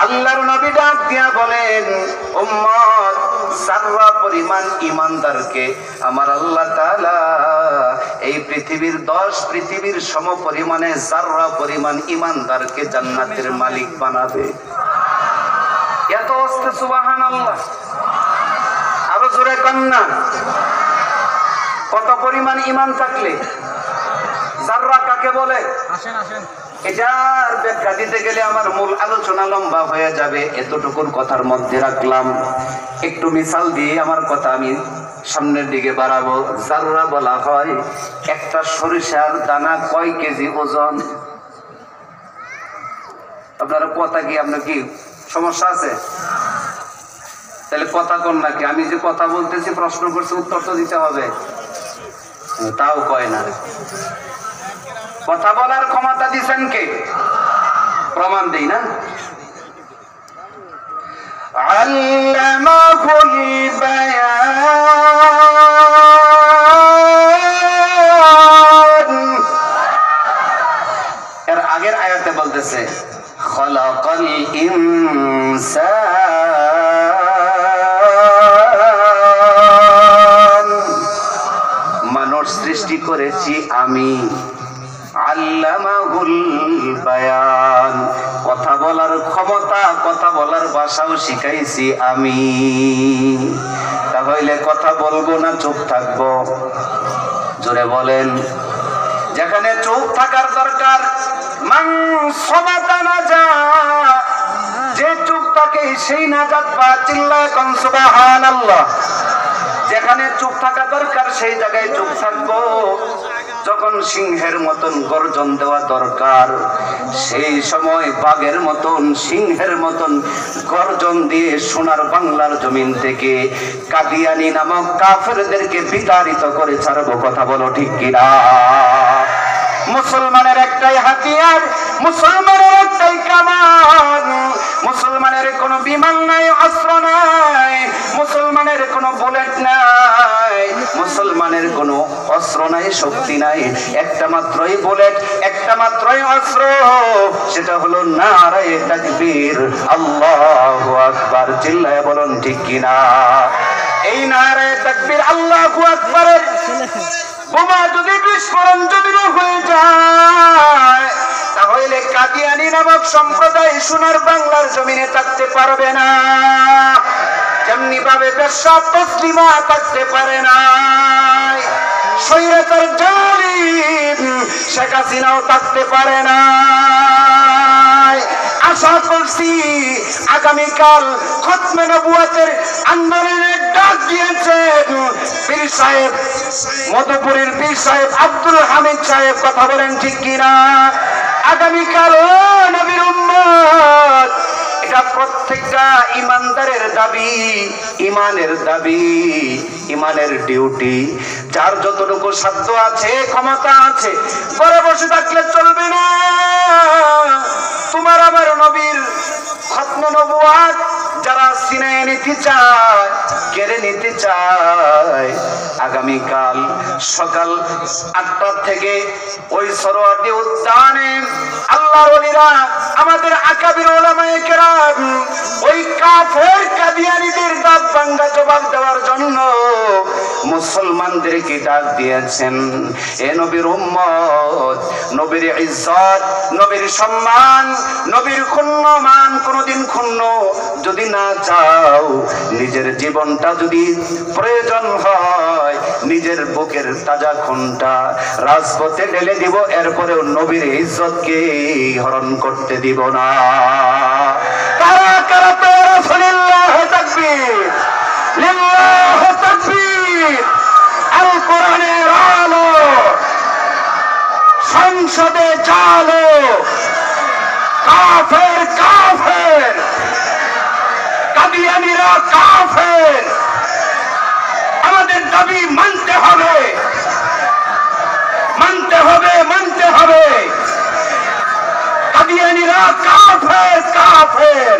আল্লাহর নবী ডাক দিয়া বলেন, উম্মত, সাররা পরিমাণ ঈমানদারকে আমার আল্লাহ তাআলা এই পৃথিবীর সম পরিমাণে যাররা পরিমাণ ঈমানদারকে জান্নাতের মালিক বানাবে। এত আস্তে সুবহানাল্লাহ, আরো জোরে কন্যা। কত পরিমাণ ঈমান থাকলে? যাররা কাকে বলে? আসেন আসেন, এটার ব্যাখ্যা দিতে গেলে আমার মূল আলোচনা লম্বা হয়ে যাবে। এতটুকুর কথার মধ্যে রাখলাম, একটু মিসাল দিয়ে আমার কথা আমি সামনের দিকে বাড়াবো। যাররা বলা হয় একটা সরিষার দানা কয় কেজি ওজন? আপনারা কথা কি, আপনার কি সমস্যা আছে? তাহলে কথা কোন নাকি? আমি যে কথা বলতেছি, প্রশ্ন করছি, উত্তর তো দিতে হবে। তাও কয় না। কথা বলার ক্ষমতা দিচ্ছেন কে? প্রমাণ দেই না। আল্লামাহুল বায়ান, এর আগের আয়াতে বলতেছে খলাকাল ইনসান, মানুষ সৃষ্টি করেছি আমি। আল্লামাহুল বায়ান, কথা বলার ক্ষমতা, কথা বলার ভাষাও শিখাইছি আমি। তাহলে কথা বলবো না চুপ থাকবো? জোরে বলেন। যেখানে চুপ থাকার দরকার, মান সামাতা নাজা, যে চুপ থাকে সেই নাজাত পায়। চিল্লায় কোন সুবহানাল্লাহ। যেখানে চুপ থাকা দরকার সেই জায়গায় চুপ থাকবো। যখন সিংহের মতন গর্জন দেওয়া দরকার সেই সময় বাঘের মতন, সিংহের মতন গর্জন দিয়ে সোনার বাংলার জমিন থেকে কাদিয়ানি নামক কাফেরদেরকে বিতাড়িত করে ছাড়বো। কথা বলো ঠিক কিনা? মুসলমানের একটাই হাতিয়ার, মুসলমানের একটাই কামান, মুসলমানের কোনো বিমান নাই, অস্ত্র নাই, মুসলমানের কোনো বুলেট নাই, মুসলমানের কোনো অস্ত্র নাই, শক্তি নাই। একটা মাত্রই বুলেট, একটা মাত্রই অস্ত্র, সেটা হলো নারায়ে তাকবীর, আল্লাহু আকবার। চিল্লায় বলুন ঠিক কিনা? এই নারায়ে তাকবীর, আল্লাহু আকবারের বোমা যদি বিস্ফোরণ যদি হয়ে যায়, তাহলে কাদিয়ানি নামক সম্প্রদায় সোনার বাংলার জমিনে থাকতে পারবে না। যেমনি ভাবে বেশ্যা তসলিমা থাকতে পারে না, স্বৈরাচার জালিম শেখ হাসিনাও থাকতে পারে না। আশা করছি আগামীকাল খতমে নবুয়তের আন্দোলনের ডাক দিয়েছেন পীর সাহেব, মধুপুরের পীর সাহেব আব্দুল হামিদ সাহেব। কথা বলেন ঠিক কিনা? আগামীকাল ও নবীর উম্মত, এটা প্রত্যেকটা ইমানদারের দাবি, ইমানের দাবি, ইমানের ডিউটি। যার যতটুকু সাধ্য আছে, ক্ষমতা আছে, ঘরে বসে থাকলে চলবে না। তোমার আমার নবীর খতমে নবুয়ত যারা ছিনিয়ে নিতে চায়, কেড়ে নিতে চায়, আগামীকাল সকাল 8টা থেকে ওই সরোয়ার্দী উদ্যানে আল্লাহর ওলিরা, আমাদের আকাবির উলামায়ে কেরাম ওই কাফের কাদিয়ানীদের দাঁত ভাঙা জবাব দেওয়ার জন্য মুসলমানদেরকে ডাক দিয়েছেন। এ নবীর উম্মত, নবীর ইজ্জত, নবীর সম্মান, নবীর ক্ষুণ্ণমান কোনদিন ক্ষুণ্ণ যদি না চাও, নিজের জীবনটা যদি প্রয়োজন হয়, নিজের বুকের তাজা খুনটা রাজপথে ঢেলে দিব, এরপরেও নবীর ইজ্জতকে হরণ করতে দিব না। কারা কারা রাসূলুল্লাহ তাকবীর, লিল্লাহ তাকবীর। আল কোরআনের আলো সংসদে জালো, কাফের কাফের, কাদিয়ানীরা কাফের। আমাদের দাবি মানতে হবে, মানতে হবে, মানতে হবে। কাদিয়ানীরা কাফের কাফের।